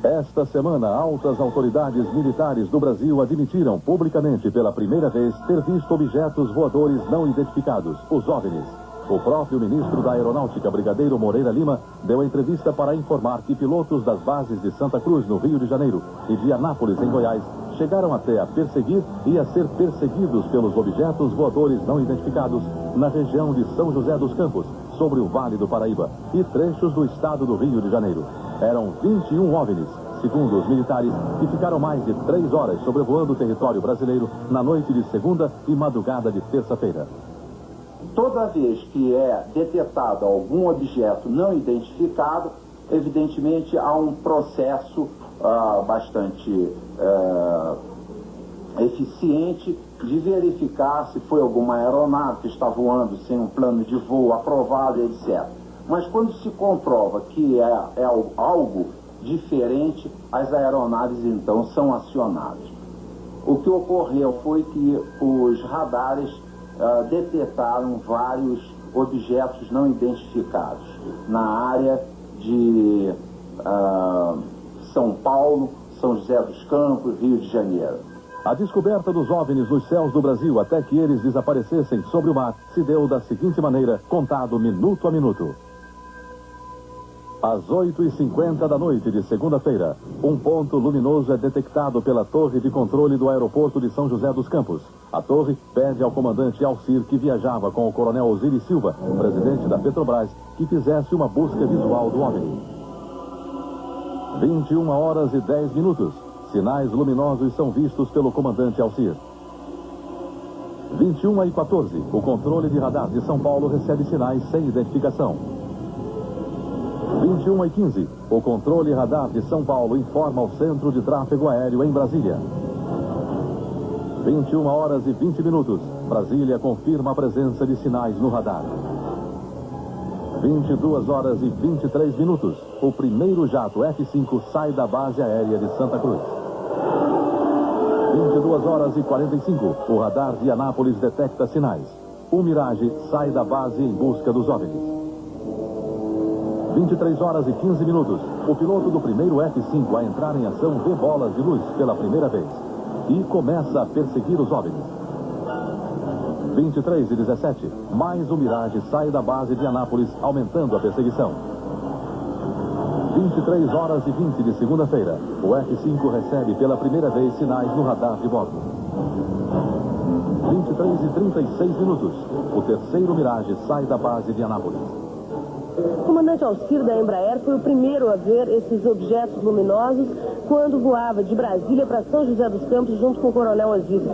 Esta semana, altas autoridades militares do Brasil admitiram publicamente pela primeira vez ter visto objetos voadores não identificados, os OVNIs. O próprio ministro da Aeronáutica, Brigadeiro Moreira Lima, deu entrevista para informar que pilotos das bases de Santa Cruz, no Rio de Janeiro, e de Anápolis, em Goiás, chegaram até a perseguir e a ser perseguidos pelos objetos voadores não identificados na região de São José dos Campos, sobre o Vale do Paraíba, e trechos do estado do Rio de Janeiro. Eram 21 OVNIs, segundo os militares, que ficaram mais de 3 horas sobrevoando o território brasileiro na noite de segunda e madrugada de terça-feira. Toda vez que é detectado algum objeto não identificado, evidentemente há um processo bastante eficiente de verificar se foi alguma aeronave que está voando sem um plano de voo aprovado, etc. Mas quando se comprova que é algo diferente, as aeronaves então são acionadas. O que ocorreu foi que os radares detectaram vários objetos não identificados na área de São Paulo, São José dos Campos, Rio de Janeiro. A descoberta dos OVNIs nos céus do Brasil até que eles desaparecessem sobre o mar se deu da seguinte maneira, contado minuto a minuto. Às 8h50 da noite de segunda-feira, um ponto luminoso é detectado pela torre de controle do aeroporto de São José dos Campos. A torre pede ao comandante Alcir, que viajava com o coronel Osiris Silva, presidente da Petrobras, que fizesse uma busca visual do OVNI. 21h10. Sinais luminosos são vistos pelo comandante Alcir. 21h14, o controle de radar de São Paulo recebe sinais sem identificação. 21h15, o controle radar de São Paulo informa ao Centro de Tráfego Aéreo em Brasília. 21h20, Brasília confirma a presença de sinais no radar. 22h23, o primeiro jato F-5 sai da base aérea de Santa Cruz. 22h45, o radar de Anápolis detecta sinais. O Mirage sai da base em busca dos OVNIs. 23h15, o piloto do primeiro F-5 a entrar em ação vê bolas de luz pela primeira vez e começa a perseguir os OVNIs. 23h17, mais um Mirage sai da base de Anápolis, aumentando a perseguição. 23h20 de segunda-feira, o F-5 recebe pela primeira vez sinais no radar de bordo. 23h36, o terceiro Mirage sai da base de Anápolis. O comandante Alcir da Embraer foi o primeiro a ver esses objetos luminosos quando voava de Brasília para São José dos Campos junto com o coronel Osiris.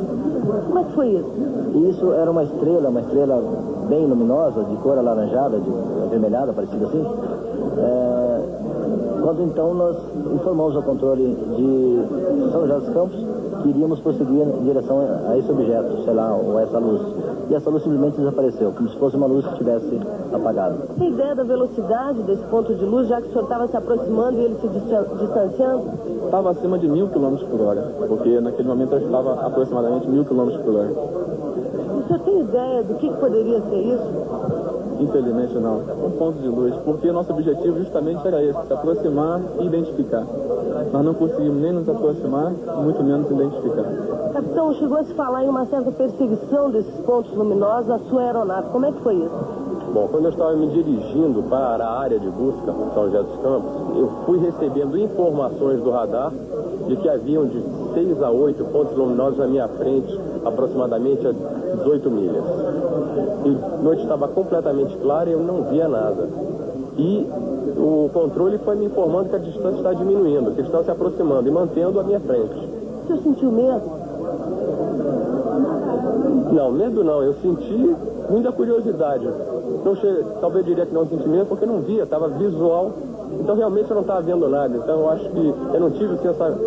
Como é que foi isso? Isso era uma estrela bem luminosa, de cor alaranjada, de avermelhada, parecida assim. Quando então nós informamos ao controle de São José dos Campos que iríamos prosseguir em direção a esse objeto, sei lá, ou essa luz. E essa luz simplesmente desapareceu, como se fosse uma luz que tivesse apagado. Tem ideia da velocidade desse ponto de luz, já que o senhor estava se aproximando e ele se distanciando? Estava acima de 1000 km por hora, porque naquele momento eu estava aproximadamente 1000 km por hora. O senhor tem ideia do que poderia ser isso? Infelizmente não, um ponto de luz, porque nosso objetivo justamente era esse, se aproximar e identificar. Nós não conseguimos nem nos aproximar, muito menos identificar. Capitão, chegou a se falar em uma certa perseguição desses pontos luminosos na sua aeronave, como é que foi isso? Bom, quando eu estava me dirigindo para a área de busca, São José dos Campos, eu fui recebendo informações do radar de que haviam de 6 a 8 pontos luminosos à minha frente, aproximadamente a 18 milhas. E a noite estava completamente clara e eu não via nada. E o controle foi me informando que a distância está diminuindo, que estão se aproximando e mantendo à minha frente. O senhor sentiu medo? Não, medo não. Eu senti muita curiosidade. Talvez diria que não senti medo porque não via, estava visual. Então realmente eu não estava vendo nada. Então eu acho que eu não tive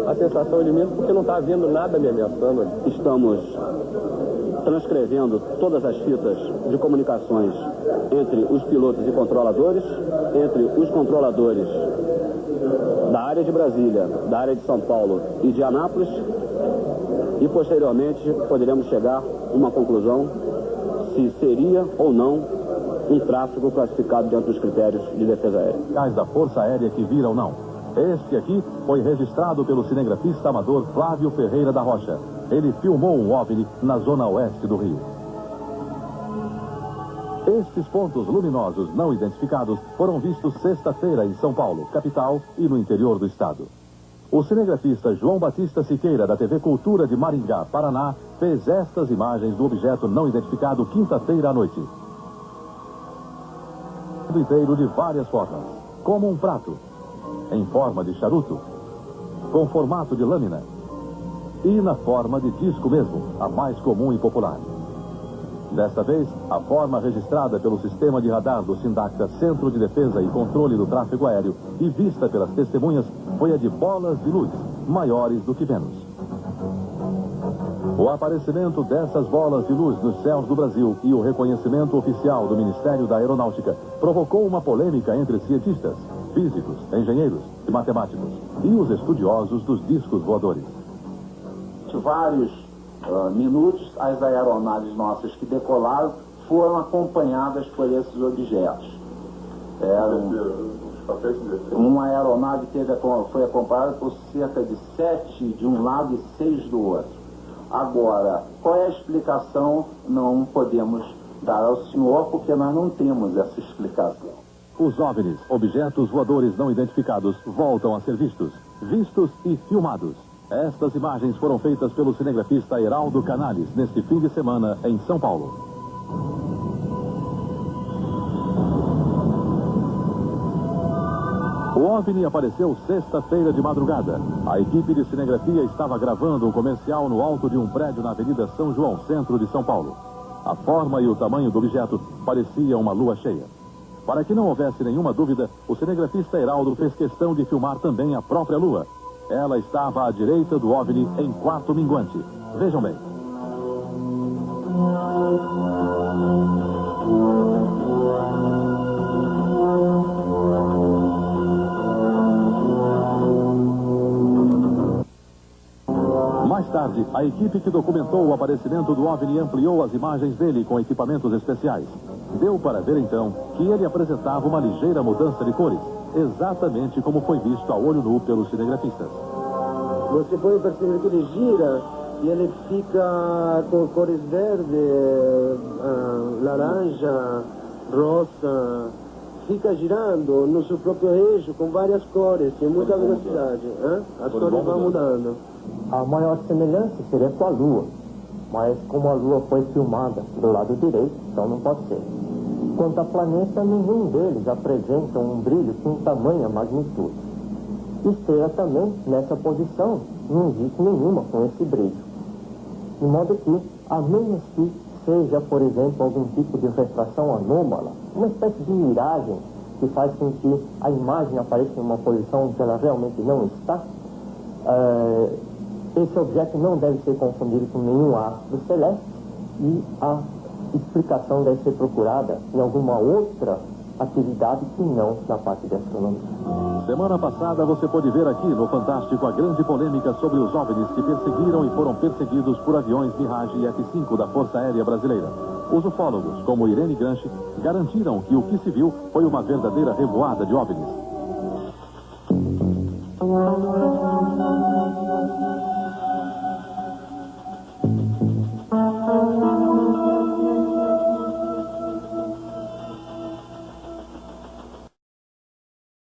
a sensação de medo porque eu não estava vendo nada me ameaçando. Estamos transcrevendo todas as fitas de comunicações entre os pilotos e controladores, entre os controladores da área de Brasília, da área de São Paulo e de Anápolis, e posteriormente poderemos chegar a uma conclusão se seria ou não um tráfego classificado dentro dos critérios de defesa aérea. Da Força Aérea que viram não. Este aqui foi registrado pelo cinegrafista amador Flávio Ferreira da Rocha. Ele filmou um OVNI na zona oeste do Rio. Estes pontos luminosos não identificados foram vistos sexta-feira em São Paulo, capital, e no interior do estado. O cinegrafista João Batista Siqueira, da TV Cultura de Maringá, Paraná, fez estas imagens do objeto não identificado quinta-feira à noite. Inteiro de várias formas, como um prato, em forma de charuto, com formato de lâmina e na forma de disco mesmo, a mais comum e popular. Desta vez, a forma registrada pelo sistema de radar do Sindacta, Centro de Defesa e Controle do Tráfego Aéreo, e vista pelas testemunhas, foi a de bolas de luz, maiores do que Vênus. O aparecimento dessas bolas de luz nos céus do Brasil e o reconhecimento oficial do Ministério da Aeronáutica provocou uma polêmica entre cientistas, físicos, engenheiros e matemáticos e os estudiosos dos discos voadores. Vários minutos, as aeronaves nossas que decolaram foram acompanhadas por esses objetos. Uma aeronave foi acompanhada por cerca de 7 de um lado e 6 do outro. Agora, qual é a explicação? Não podemos dar ao senhor, porque nós não temos essa explicação. Os OVNIs, objetos voadores não identificados, voltam a ser vistos e filmados. Estas imagens foram feitas pelo cinegrafista Heraldo Canales neste fim de semana em São Paulo. O OVNI apareceu sexta-feira de madrugada. A equipe de cinegrafia estava gravando um comercial no alto de um prédio na Avenida São João, centro de São Paulo. A forma e o tamanho do objeto parecia uma lua cheia. Para que não houvesse nenhuma dúvida, o cinegrafista Heraldo fez questão de filmar também a própria lua. Ela estava à direita do OVNI em quarto minguante. Vejam bem. Mais tarde, a equipe que documentou o aparecimento do OVNI ampliou as imagens dele com equipamentos especiais. Deu para ver então que ele apresentava uma ligeira mudança de cores, exatamente como foi visto a olho nu pelos cinegrafistas. Você pode perceber que ele gira e ele fica com cores verde, laranja, rosa, fica girando no seu próprio eixo com várias cores, em muita velocidade. As cores vão mudando. A maior semelhança seria com a Lua, mas como a Lua foi filmada do lado direito, então não pode ser. Quanto a planeta, nenhum deles apresenta um brilho com tamanha magnitude. Estrela também, nessa posição, não existe nenhuma com esse brilho. De modo que, a menos que seja, por exemplo, algum tipo de refração anômala, uma espécie de miragem que faz com que a imagem apareça em uma posição que ela realmente não está, esse objeto não deve ser confundido com nenhum astro celeste e a explicação deve ser procurada em alguma outra atividade que não na parte de astronomia. Semana passada você pôde ver aqui no Fantástico a grande polêmica sobre os OVNIs que perseguiram e foram perseguidos por aviões Mirage e F-5 da Força Aérea Brasileira. Os ufólogos, como Irene Granchi, garantiram que o que se viu foi uma verdadeira revoada de OVNIs.